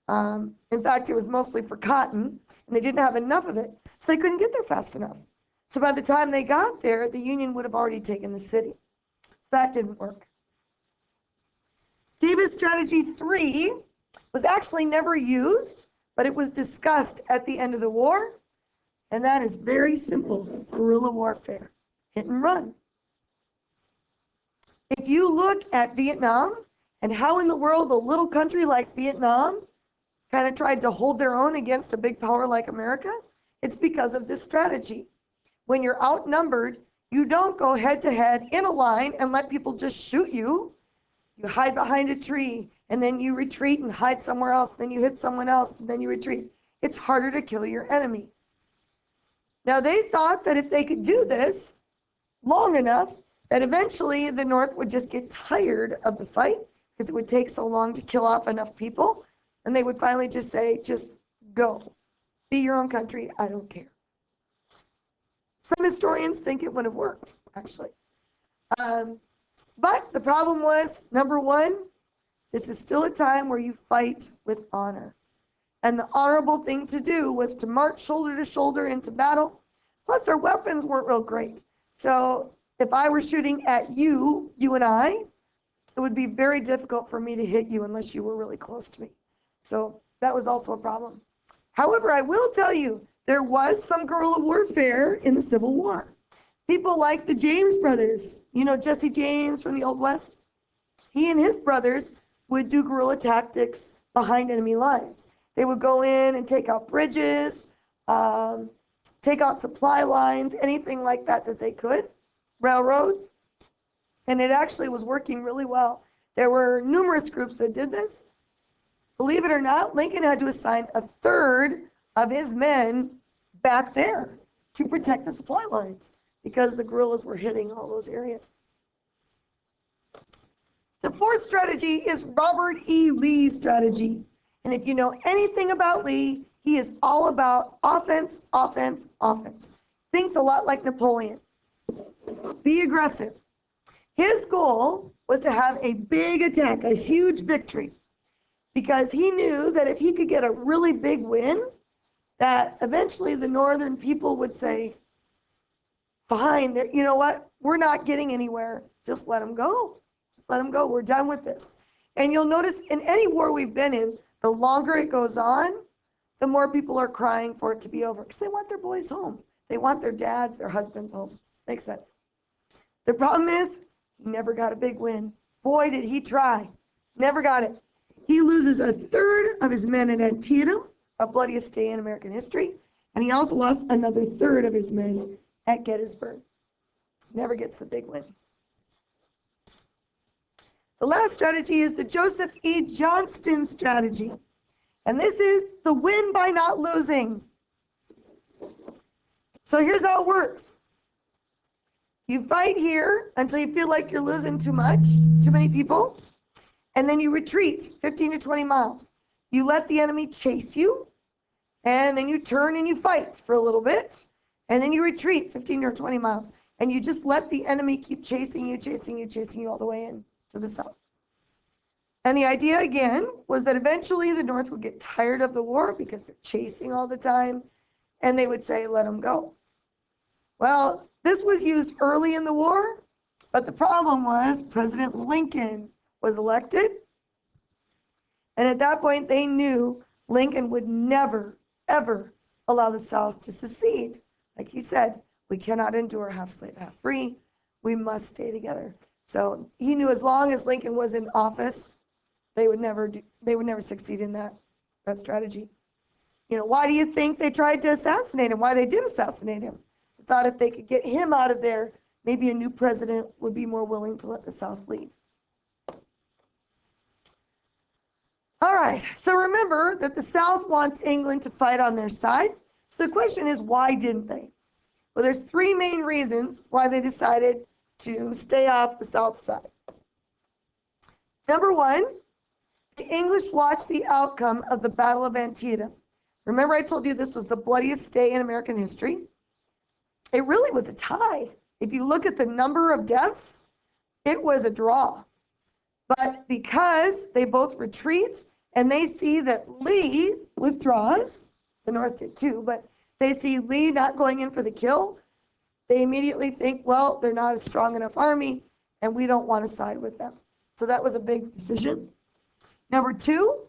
In fact, it was mostly for cotton, and they didn't have enough of it, so they couldn't get there fast enough. So by the time they got there, the Union would have already taken the city. So that didn't work. Davis Strategy 3 was actually never used, but it was discussed at the end of the war, and that is very simple: guerrilla warfare, hit and run. If you look at Vietnam and how in the world a little country like Vietnam kind of tried to hold their own against a big power like America, it's because of this strategy. When you're outnumbered, you don't go head to head in a line and let people just shoot you. You hide behind a tree, and then you retreat and hide somewhere else. Then you hit someone else, and then you retreat. It's harder to kill your enemy. Now, they thought that if they could do this long enough, that eventually the North would just get tired of the fight because it would take so long to kill off enough people, and they would finally just say, just go. Be your own country. I don't care. Some historians think it would have worked, actually. But the problem was, number one, this is still a time where you fight with honor. And the honorable thing to do was to march shoulder to shoulder into battle. Plus, our weapons weren't real great. So if I were shooting at you and I, it would be very difficult for me to hit you unless you were really close to me. So that was also a problem. However, I will tell you, there was some guerrilla warfare in the Civil War. People like the James brothers, you know, Jesse James from the Old West, he and his brothers would do guerrilla tactics behind enemy lines. They would go in and take out bridges, take out supply lines, anything like that that they could, railroads, and it actually was working really well. There were numerous groups that did this. Believe it or not, Lincoln had to assign a third of his men back there to protect the supply lines because the guerrillas were hitting all those areas. The fourth strategy is Robert E. Lee's strategy. And if you know anything about Lee, he is all about offense, offense, offense. Thinks a lot like Napoleon. Be aggressive. His goal was to have a big attack, a huge victory, because he knew that if he could get a really big win, that eventually the Northern people would say, fine, you know what, we're not getting anywhere, just let them go. Just let them go, we're done with this. And you'll notice in any war we've been in, The longer it goes on, the more people are crying for it to be over because they want their boys home. They want their dads, their husbands home. Makes sense. The problem is he never got a big win. Boy, did he try. Never got it. He loses a third of his men at Antietam, a bloodiest day in American history, and he also lost another third of his men at Gettysburg. Never gets the big win. The last strategy is the Joseph E. Johnston strategy. And this is the win by not losing. So here's how it works. You fight here until you feel like you're losing too many people, and then you retreat 15 to 20 miles. You let the enemy chase you, and then you turn and you fight for a little bit, and then you retreat 15 or 20 miles, and you just let the enemy keep chasing you all the way in to the south. And the idea, again, was that eventually the North would get tired of the war because they're chasing all the time, and they would say, let them go. Well, this was used early in the war, but the problem was President Lincoln was elected, and at that point they knew Lincoln would never, ever allow the South to secede. Like he said, we cannot endure half slave, half free. We must stay together. So he knew as long as Lincoln was in office, they would never succeed in that strategy. You know, why do you think they tried to assassinate him? Why they did assassinate him? They thought if they could get him out of there, maybe a new president would be more willing to let the South leave. All right, so remember that the South wants England to fight on their side. So the question is, why didn't they? Well, there's three main reasons why they decided to stay off the South side. Number one, the English watched the outcome of the Battle of Antietam. Remember I told you this was the bloodiest day in American history? It really was a tie. If you look at the number of deaths, it was a draw. But because they both retreat and they see that Lee withdraws, the North did too, but they see Lee not going in for the kill, they immediately think, well, they're not a strong enough army and we don't want to side with them. So that was a big decision. Number two,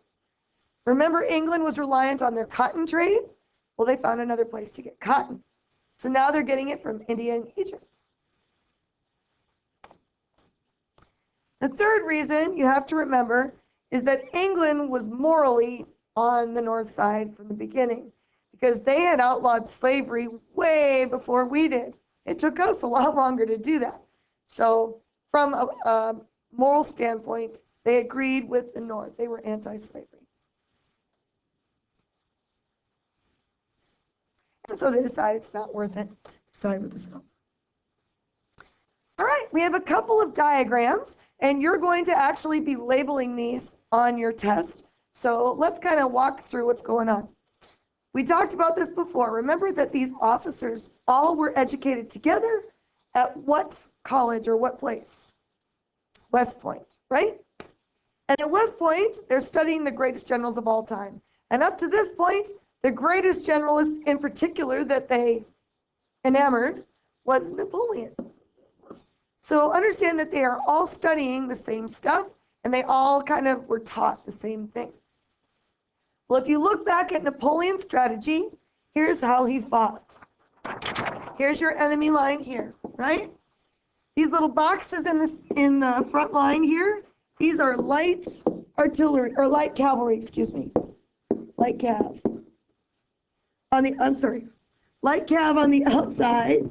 remember England was reliant on their cotton trade? Well, they found another place to get cotton. So now they're getting it from India and Egypt. The third reason you have to remember is that England was morally on the North side from the beginning because they had outlawed slavery way before we did. It took us a lot longer to do that. So from a moral standpoint, they agreed with the North. They were anti-slavery. And so they decided it's not worth it to side with the South. All right, we have a couple of diagrams, and you're going to actually be labeling these on your test. So let's kind of walk through what's going on. We talked about this before. Remember that these officers all were educated together at what college or what place? West Point, right? And at West Point, they're studying the greatest generals of all time. And up to this point, the greatest generalist in particular that they enamored was Napoleon. So understand that they are all studying the same stuff, and they all kind of were taught the same thing. Well, if you look back at Napoleon's strategy, here's how he fought. Here's your enemy line here, right? These little boxes in the front line here, these are light artillery, or light cavalry, excuse me. Light cav. Light cav on the outside.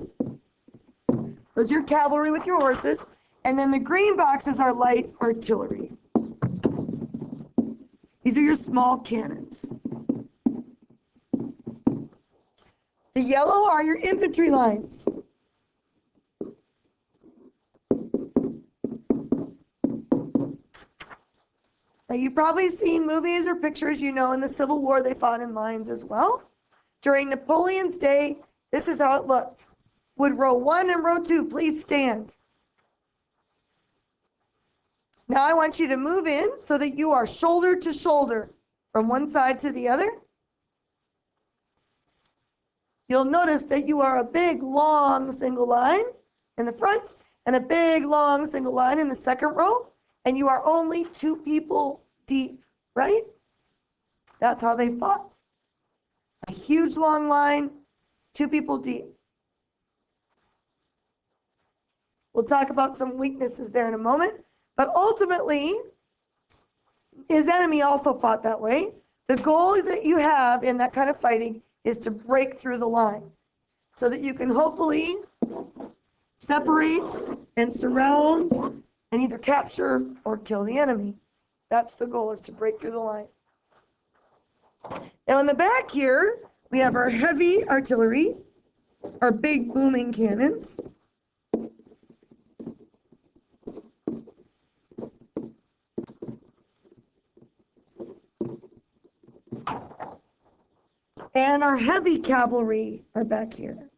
Those are your cavalry with your horses. And then the green boxes are light artillery. These are your small cannons. The yellow are your infantry lines. Now, you've probably seen movies or pictures, you know, in the Civil War, they fought in lines as well. During Napoleon's day, this is how it looked. Would row 1 and row 2 please stand? Now I want you to move in so that you are shoulder to shoulder from one side to the other. You'll notice that you are a big, long single line in the front and a big, long single line in the second row, and you are only 2 people deep, right? That's how they fought. A huge long line, 2 people deep. We'll talk about some weaknesses there in a moment. But ultimately, his enemy also fought that way. The goal that you have in that kind of fighting is to break through the line so that you can hopefully separate and surround and either capture or kill the enemy. That's the goal, is to break through the line. Now in the back here, we have our heavy artillery, our big booming cannons. And our heavy cavalry are back here.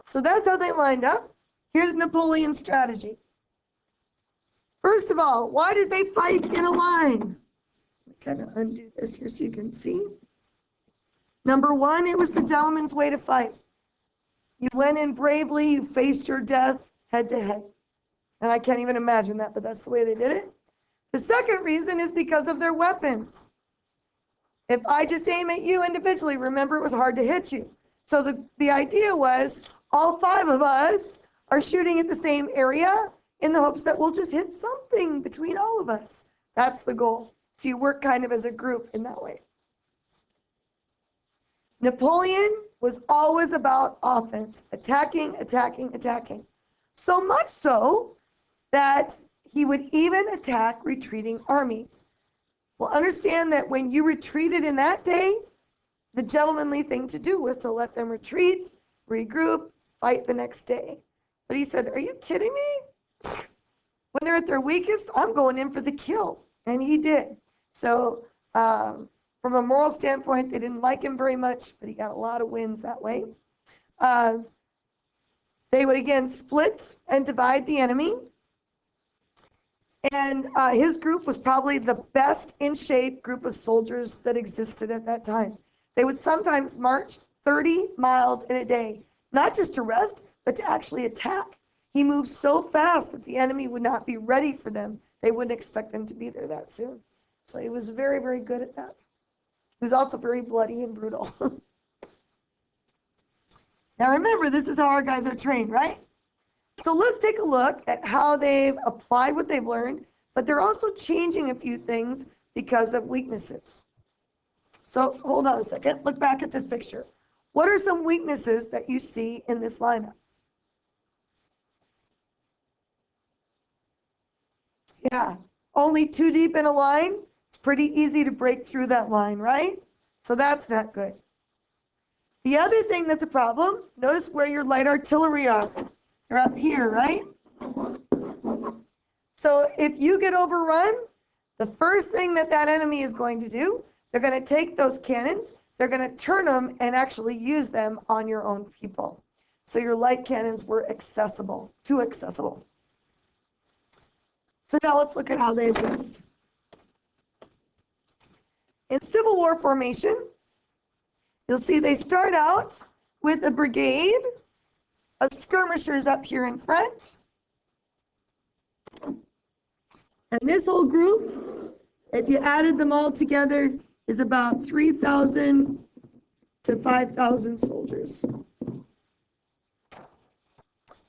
So that's how they lined up. Here's Napoleon's strategy. First of all, why did they fight in a line? Kind of undo this here so you can see. Number 1, it was the gentleman's way to fight. You went in bravely, you faced your death head to head. And I can't even imagine that, but that's the way they did it. The second reason is because of their weapons. If I just aim at you individually, remember it was hard to hit you. So the idea was all 5 of us are shooting at the same area in the hopes that we'll just hit something between all of us. That's the goal. So you work kind of as a group in that way. Napoleon was always about offense, attacking, attacking, attacking. So much so that he would even attack retreating armies. Well, understand that when you retreated in that day, the gentlemanly thing to do was to let them retreat, regroup, fight the next day. But he said, are you kidding me? When they're at their weakest, I'm going in for the kill. And he did. So from a moral standpoint, they didn't like him very much, but he got a lot of wins that way. They would again split and divide the enemy. And his group was probably the best in shape group of soldiers that existed at that time. They would sometimes march 30 miles in a day, not just to rest, but to actually attack. He moved so fast that the enemy would not be ready for them. They wouldn't expect them to be there that soon. So he was very, very good at that. He was also very bloody and brutal. Now remember, this is how our guys are trained, right? So let's take a look at how they've applied what they've learned, but they're also changing a few things because of weaknesses. So hold on a second, look back at this picture. What are some weaknesses that you see in this lineup? Yeah, only 2 deep in a line. It's pretty easy to break through that line, right? So that's not good. The other thing that's a problem, notice where your light artillery are. They're up here, right? So if you get overrun, the first thing that enemy is going to do, they're going to take those cannons, they're going to turn them and actually use them on your own people. So your light cannons were accessible, too accessible. So now let's look at how they adjust. In Civil War formation, you'll see they start out with a brigade of skirmishers up here in front. And this whole group, if you added them all together, is about 3,000 to 5,000 soldiers.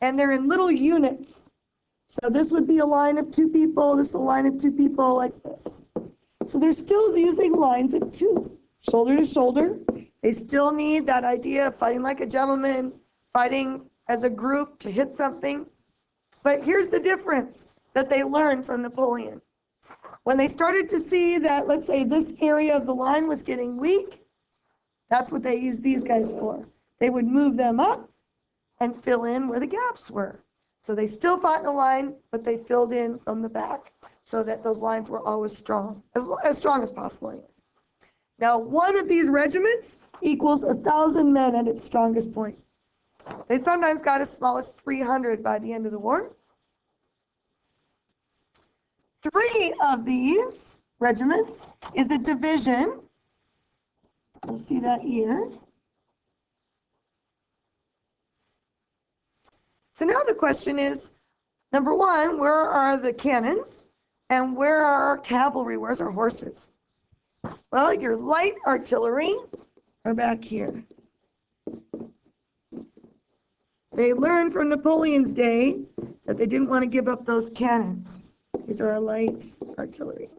And they're in little units. So this would be a line of 2 people, this is a line of 2 people like this. So they're still using lines of 2, shoulder to shoulder. They still need that idea of fighting like a gentleman, fighting as a group to hit something. But here's the difference that they learned from Napoleon. When they started to see that, let's say, this area of the line was getting weak, that's what they used these guys for. They would move them up and fill in where the gaps were. So they still fought in a line, but they filled in from the back so that those lines were always strong, as strong as possible. Now, one of these regiments equals 1,000 men at its strongest point. They sometimes got as small as 300 by the end of the war. 3 of these regiments is a division. You'll see that here. So now the question is, number one, where are the cannons? And where are our cavalry? Where's our horses? Well, your light artillery are back here. They learned from Napoleon's day that they didn't want to give up those cannons. These are our light artillery.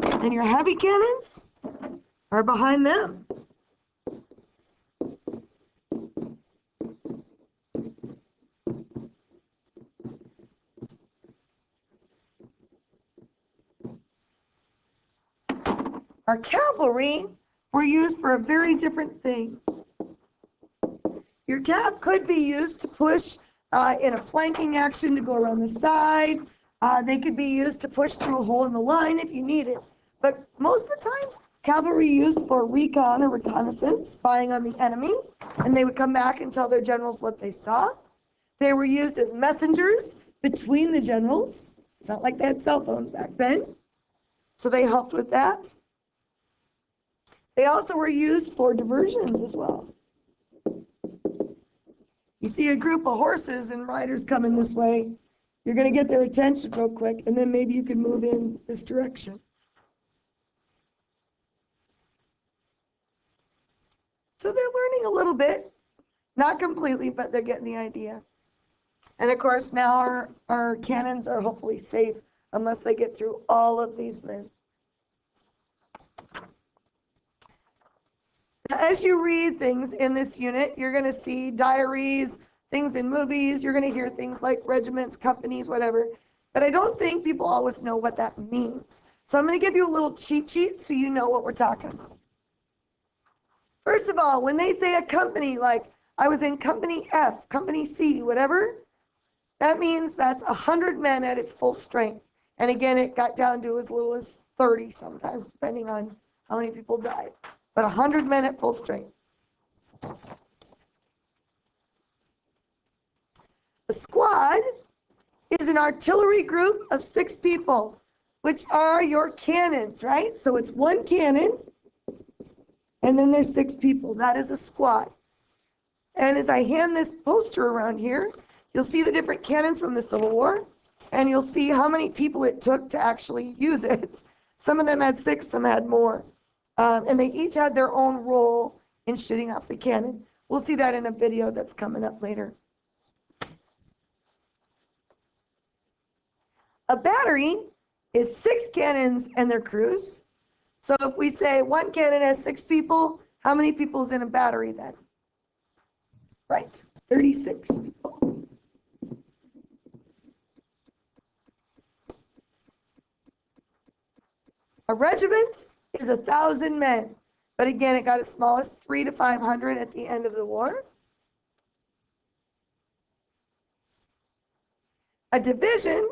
And your heavy cannons are behind them. Our cavalry were used for a very different thing. Your cav could be used to push in a flanking action to go around the side. They could be used to push through a hole in the line if you need it. But most of the time, cavalry used for recon or reconnaissance, spying on the enemy, and they would come back and tell their generals what they saw. They were used as messengers between the generals. It's not like they had cell phones back then, so they helped with that. They also were used for diversions as well. You see a group of horses and riders coming this way, you're going to get their attention real quick, and then maybe you can move in this direction. So they're learning a little bit, not completely, but they're getting the idea. And of course, now our cannons are hopefully safe unless they get through all of these men. Now, as you read things in this unit, you're going to see diaries, things in movies. You're going to hear things like regiments, companies, whatever. But I don't think people always know what that means. So I'm going to give you a little cheat sheet so you know what we're talking about. First of all, when they say a company, like I was in company F, company C, whatever, that means that's 100 men at its full strength. And again, it got down to as little as 30 sometimes, depending on how many people died. But 100 men at full strength. A squad is an artillery group of 6 people, which are your cannons, right? So it's one cannon, and then there's 6 people. That is a squad. And as I hand this poster around here, you'll see the different cannons from the Civil War, and you'll see how many people it took to actually use it. Some of them had 6, some had more. And they each had their own role in shooting off the cannon. We'll see that in a video that's coming up later. A battery is 6 cannons and their crews. So if we say one cannon has 6 people, how many people is in a battery then? Right, 36 people. A regiment is 1,000 men. But again, it got as small as 300 to 500 at the end of the war. A division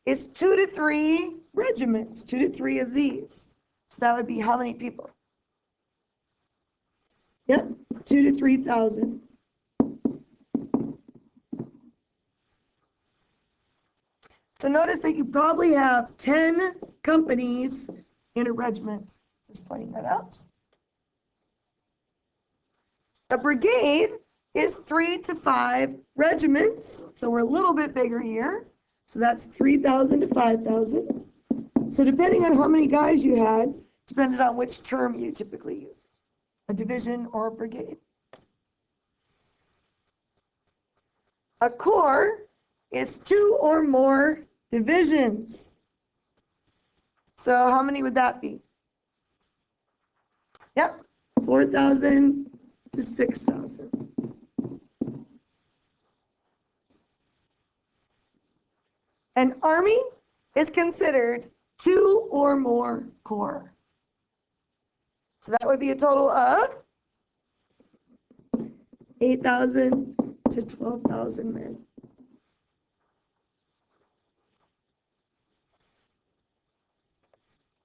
is 2 to 3 regiments, 2 to 3 of these. So that would be how many people? Yep, 2 to 3,000. So notice that you probably have 10 companies in a regiment. Just pointing that out. A brigade is 3 to 5 regiments. So we're a little bit bigger here. So that's 3,000 to 5,000. So depending on how many guys you had, depended on which term you typically used, a division or a brigade. A corps is 2 or more divisions. So how many would that be? Yep, 4,000 to 6,000. An army is considered 2 or more corps. So that would be a total of 8,000 to 12,000 men.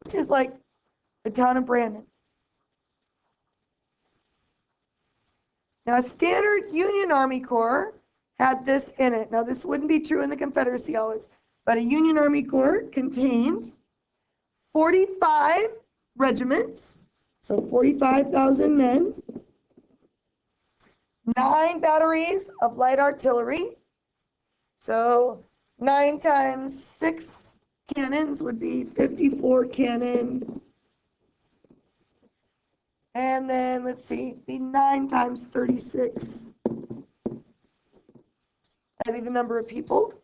Which is like the town of Brandon. Now, a standard Union Army Corps had this in it. Now, this wouldn't be true in the Confederacy always, but a Union Army Corps contained 45 regiments, so 45,000 men, 9 batteries of light artillery. So 9 times 6 cannons would be 54 cannon. And then let's see, be 9 times 36. That'd be the number of people.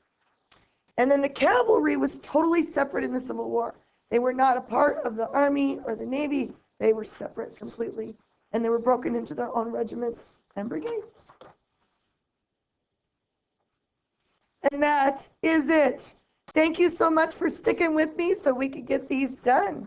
And then the cavalry was totally separate in the Civil War. They were not a part of the Army or the Navy. They were separate completely. And they were broken into their own regiments and brigades. And that is it. Thank you so much for sticking with me so we could get these done.